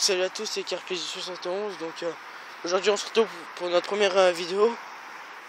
salut à tous, c'est Carpégie71. Donc aujourd'hui on se retrouve pour notre première vidéo.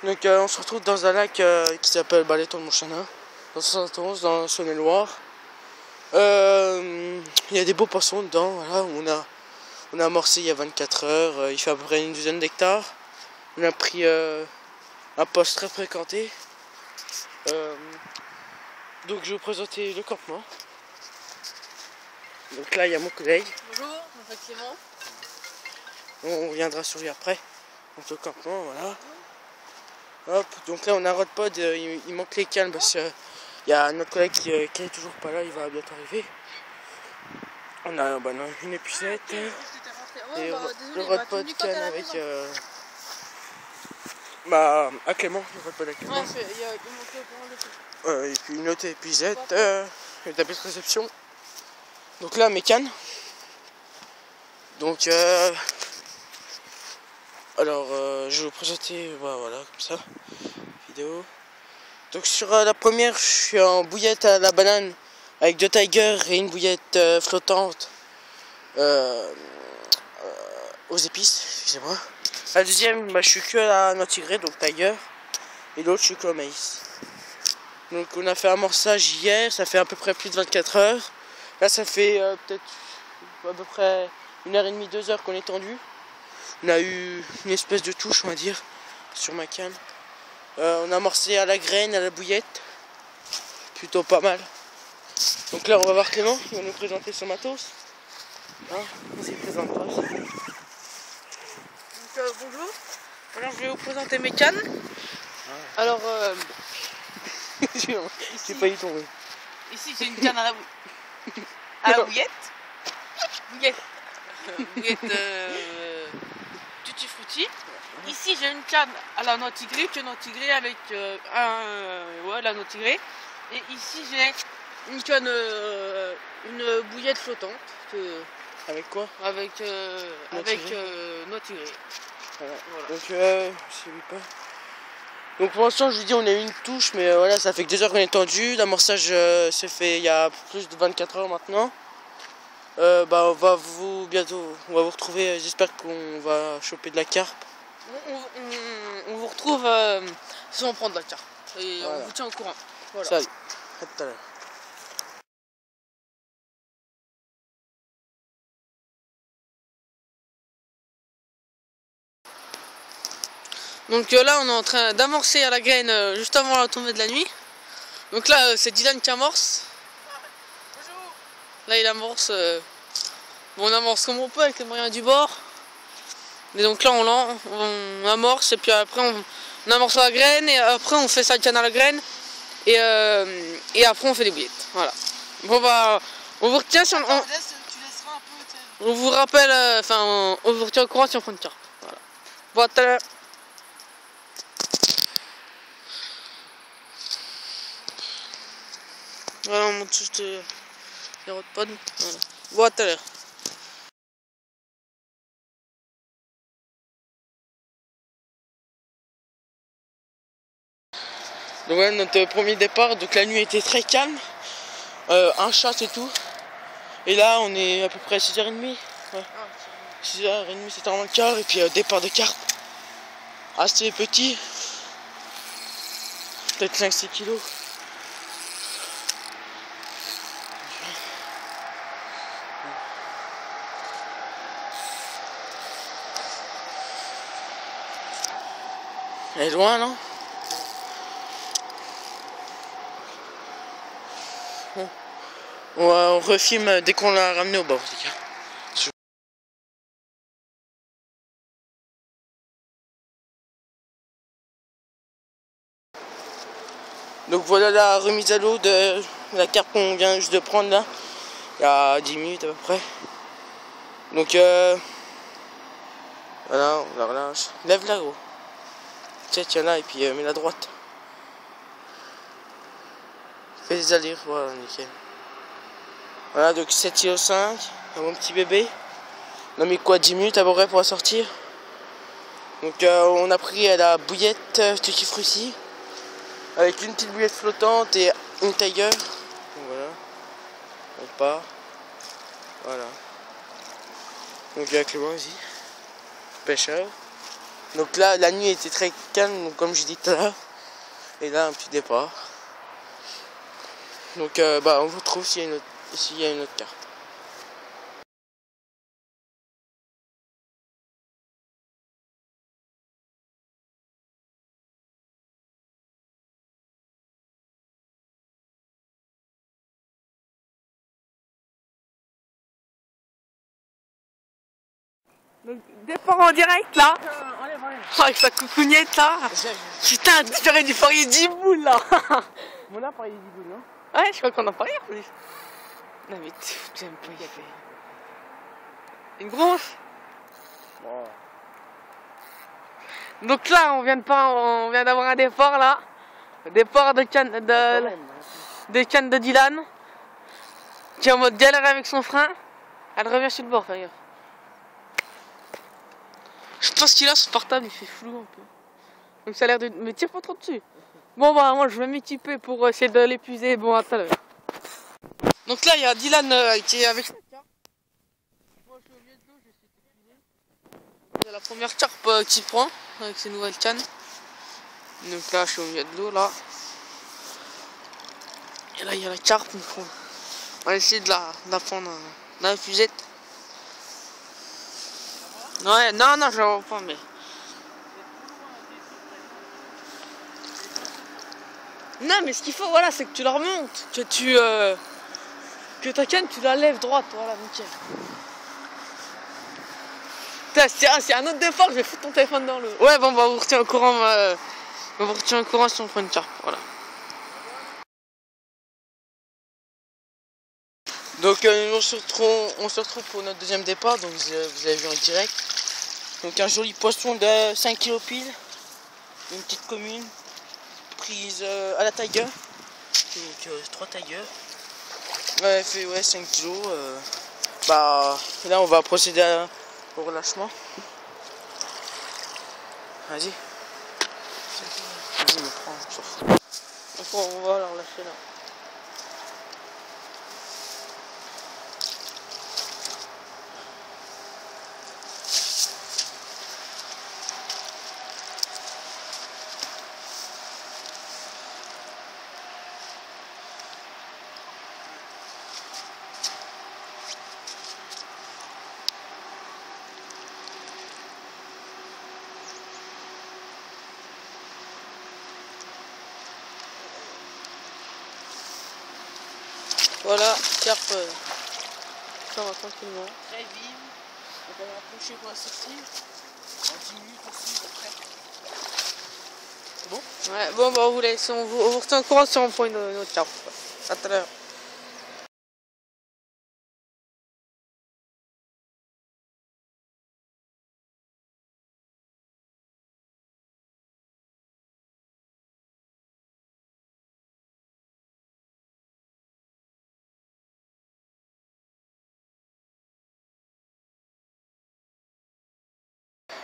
Donc on se retrouve dans un lac qui s'appelle l'étang de Montchanin, dans 71, dans Saône-et-Loire. Il y a des beaux poissons dedans, voilà. On a amorcé il y a 24 heures, il fait à peu près une douzaine d'hectares. On a pris un poste très fréquenté. Donc je vais vous présenter le campement. Donc là il y a mon collègue. Bonjour, je m'appelle Clément. On reviendra sur lui après. Donc le campement, voilà. Hop, donc là on a un rodpod, il manque les cannes parce qu'il y a notre collègue qui est toujours pas là, il va bientôt arriver. On a une épuisette et le rodpod canne avec à Clément, le rodpod à Clément. Ouais, il manque le point de Et puis une autre épuisette, une tablette de réception. Donc là mes cannes. Donc alors je vais vous présenter, voilà, comme ça, vidéo. Donc sur la première, je suis en bouillette à la banane avec 2 tigers et une bouillette flottante aux épices, excusez-moi. La deuxième, je suis que à la noix tigrée, donc tiger, et l'autre je suis que au maïs. Donc on a fait un amorçage hier, ça fait à peu près plus de 24 heures. Là ça fait peut-être à peu près 1h30, 2 heures qu'on est tendu. On a eu une espèce de touche, on va dire, sur ma canne. On a amorcé à la graine, à la bouillette. Plutôt pas mal. Donc là, on va voir Clément, il va nous présenter son matos. Hein, on s'y présente pas. bonjour. Alors je vais vous présenter mes cannes. Ah. Alors j'ai failli tomber. ici j'ai une canne à la bouillette. Bouillette tutti frutti. Ici j'ai une canne à la noix tigrée, avec la noix tigrée. Et ici j'ai une canne, une bouillette flottante. Avec quoi? Avec noix tigrée. Voilà. Voilà. Donc je sais pas. Donc pour l'instant je vous dis on a eu une touche, mais voilà, ça fait que 2 heures qu'on est tendu. L'amorçage s'est fait il y a plus de 24 heures maintenant. On va vous retrouver, j'espère qu'on va choper de la carpe. On vous retrouve si on prend de la carpe. Et voilà. on vous tient au courant. Voilà. Salut, à tout à l'heure. Donc là on est en train d'amorcer à la graine juste avant la tombée de la nuit. Donc là c'est Dylan qui amorce. Là il amorce. Bon, on amorce comme on peut avec les moyens du bord. Et donc là on amorce et puis après on amorce à la graine et après on fait sa canne à la graine et après on fait des bouillettes. Voilà. Bon on vous retient si on vous rappelle, on vous retient au courant si on prend une carpe. Voilà. Bon, à tout à l'heure. Voilà, on monte juste les rodpods. Voilà. Bon, à tout à l'heure. Donc voilà notre premier départ, donc la nuit était très calme, un chat c'est tout. Et là on est à peu près à 6h30, ouais. 6h30, 7h15, et puis départ de carpe. Assez petit, peut-être 5-6 kilos. Elle est loin, non? Bon. On refilme dès qu'on l'a ramené au bord, les gars. Donc voilà la remise à l'eau de la carpe qu'on vient juste de prendre là, il y a 10 minutes à peu près. Donc voilà, on la relâche. Lève là gros. Tiens là et puis mets la droite. Fais des allers, voilà, nickel. Voilà, donc 7,5 kg, mon petit bébé. On a mis quoi, 10 minutes à peu près pour la sortir. Donc on a pris la bouillette tutti frutti avec une petite bouillette flottante et une tiger. Donc voilà, on part. Voilà. Donc avec Clément aussi, pêcheur. Donc là, la nuit était très calme, donc comme j'ai dit tout à l'heure. Et là, un petit départ. Donc on vous retrouve s'il y a une autre carte. Donc départ en direct là. Avec sa coucougnette là. Putain, tu aurais dû parier 10 boules là. On a parié 10 boules, non? Ouais, je crois qu'on a parié en plus. Non mais tu aimes pas y faire. Une grosse. Wow. Donc là, on vient d'avoir un départ là. Départ de canne de Dylan. Qui est en mode galère avec son frein. Elle revient sur le bord d'ailleurs. Je pense qu'il a son portable, il fait flou un peu. Donc ça a l'air de... Mais tire pas trop dessus. Bon bah moi je vais m'équiper pour essayer de l'épuiser. Bon à tout à l'heure. Donc là il y a Dylan qui est avec sa carpe. Moi je suis au milieu de l'eau, je vais essayer d'épuiser. Il y a la première carpe qui prend avec ses nouvelles cannes. Donc là je suis au milieu de l'eau là. Et là il y a la carpe. On va essayer de la prendre dans la fusette. Ouais, non, je la vois pas, mais... Non, mais ce qu'il faut, voilà, c'est que tu la remontes. Que ta canne, tu la lèves droite, voilà, nickel. Putain, c'est un autre départ, je vais foutre ton téléphone dans l'eau. Ouais, bon, bah, on vous retient au courant, si on prend une carpe, voilà. Donc on se retrouve pour notre deuxième départ, donc vous avez vu en direct. Donc un joli poisson de 5 kg pile, une petite commune, prise à la Tiger, donc 3 Tiger. Ouais, elle fait 5 kg. Là on va procéder au relâchement. Vas-y. Vas-y, me prends, je s'en fous. Donc on va la relâcher là. Voilà, carpe, ça va tranquillement. Très vive, donc on va approcher pour la sortir. En 10 minutes aussi, après. C'est bon? Ouais, bon, bah, on vous laisse, on vous retient au courant si on prend une autre carpe. À tout à l'heure.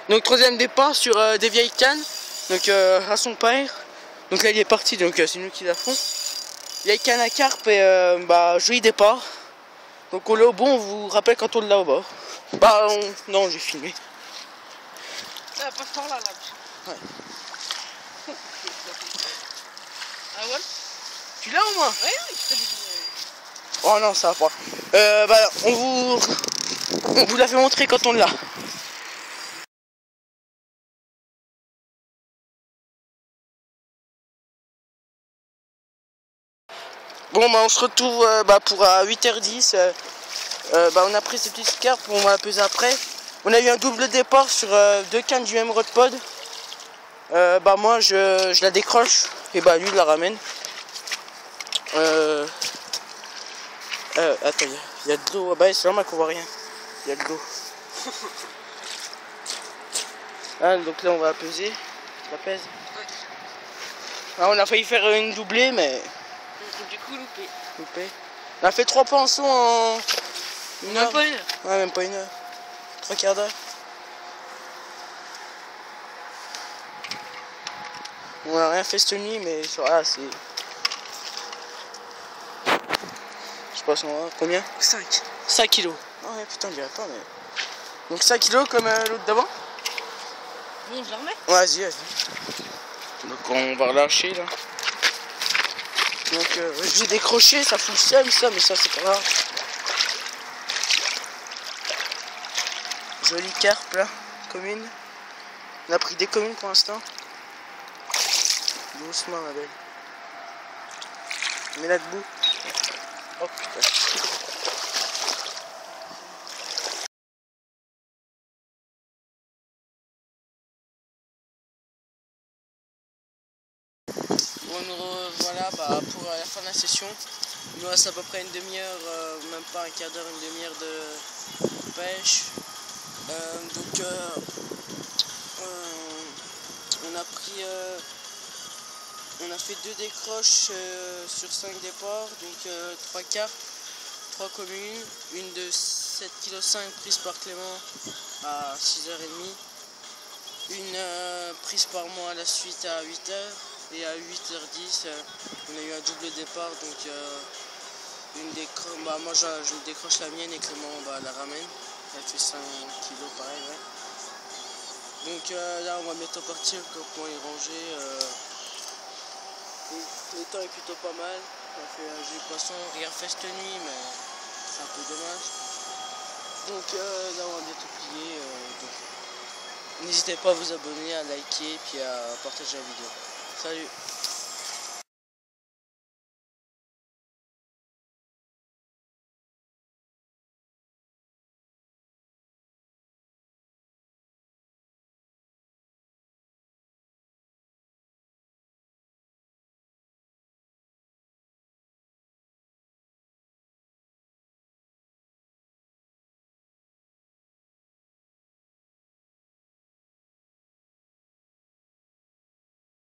Donc troisième départ sur des vieilles cannes, donc à son père. Donc là il est parti, donc c'est nous qui la font. Vieille canne à carpe et joli départ. Donc on l'a au bon, on vous rappelle quand on l'a au bord. Non, j'ai filmé. Ça passe par là, là. Ouais. Ah ouais? Tu l'as au moins? Ouais, je te dis. Oh non, ça va pas. On vous l'a fait montrer quand on l'a. Bon on se retrouve pour à 8h10. On a pris ces petites carpes, on va la peser après. On a eu un double départ sur 2 cannes du même Rodpod. Moi je la décroche et lui il la ramène. Attends, il y a de l'eau. C'est normal qu'on voit rien. Il y a de l'eau. Donc là on va la peser. Je la pèse. Ouais. On a failli faire une doublée mais... Du coup loupé. On a fait 3 pinceaux en... Même pas une heure. Ouais, même pas une heure. 3 quarts d'heure. On a rien fait cette nuit, mais c'est... Je sais pas combien. 5. 5 kilos. Ah ouais, putain, je dirais pas, mais... Donc 5 kilos comme l'autre d'avant. Bon, je la remets. Vas-y, vas-y. Donc on va relâcher là. Donc j'ai décroché, ça fout le seum ça, mais ça c'est pas grave. Jolie carpe là, commune. On a pris des communes pour l'instant. Doucement ma belle. Mets-la debout. Oh putain. Bon, nous voilà pour la fin de la session. Il nous reste à peu près une demi-heure, même pas un quart d'heure, une demi-heure de pêche. On a fait 2 décroches sur 5 départs, donc 3 carpes, 3 communes, une de 7,5 kg prise par Clément à 6h30, une prise par moi à la suite à 8h, et à 8h10 on a eu un double départ, donc moi je décroche la mienne et Clément la ramène, elle fait 5 kg pareil, ouais. Donc là on va bientôt partir, le campement est rangé. Le temps est plutôt pas mal. On a fait un jus de poisson, rien fait cette nuit, mais c'est un peu dommage. Donc là on va bientôt plier. N'hésitez pas à vous abonner, à liker et puis à partager la vidéo. Salut!